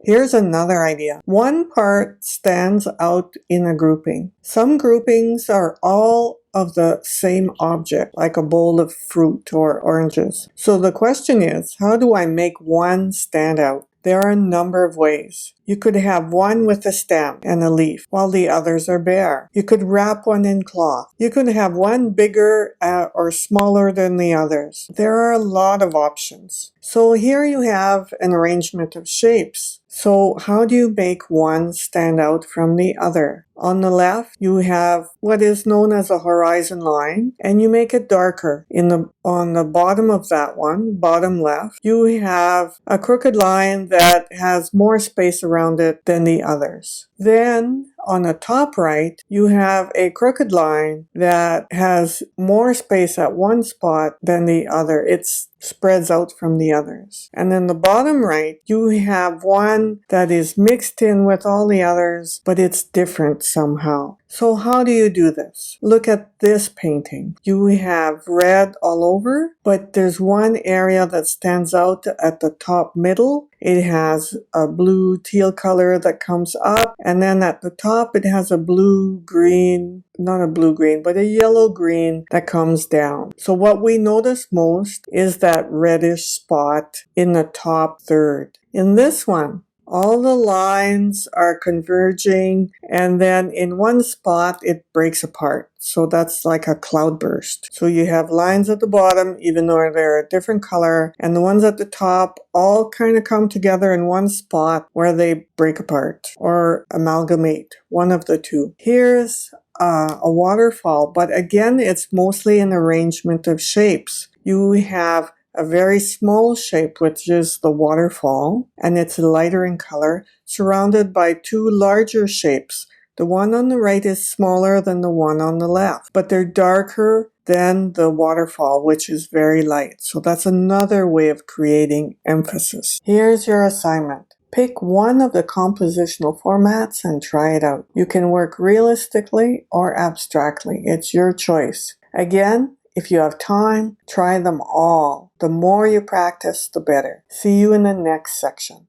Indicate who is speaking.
Speaker 1: Here's another idea. One part stands out in a grouping. Some groupings are all of the same object, like a bowl of fruit or oranges. So the question is, how do I make one stand out? There are a number of ways. You could have one with a stem and a leaf, while the others are bare. You could wrap one in cloth. You could have one bigger or smaller than the others. There are a lot of options. So here you have an arrangement of shapes. So how do you make one stand out from the other? On the left, you have what is known as a horizon line, and you make it darker. On the bottom of that one, bottom left, you have a crooked line that has more space around it than the others. Then, on the top right, you have a crooked line that has more space at one spot than the other. It spreads out from the others. And then the bottom right, you have one that is mixed in with all the others, but it's different somehow. So how do you do this? Look at this painting. You have red all over, but there's one area that stands out at the top middle. It has a blue teal color that comes up, and then at the top it has a blue-green, not a blue-green, but a yellow-green that comes down. So what we notice most is that reddish spot in the top third. In this one, all the lines are converging, and then in one spot it breaks apart. So that's like a cloudburst. So you have lines at the bottom, even though they're a different color, and the ones at the top all kind of come together in one spot where they break apart or amalgamate, one of the two. Here's a waterfall, but again, it's mostly an arrangement of shapes. You have a very small shape, which is the waterfall, and it's lighter in color, surrounded by two larger shapes. The one on the right is smaller than the one on the left, but they're darker than the waterfall, which is very light. So that's another way of creating emphasis. Here's your assignment. Pick one of the compositional formats and try it out. You can work realistically or abstractly. It's your choice. Again, if you have time, try them all. The more you practice, the better. See you in the next section.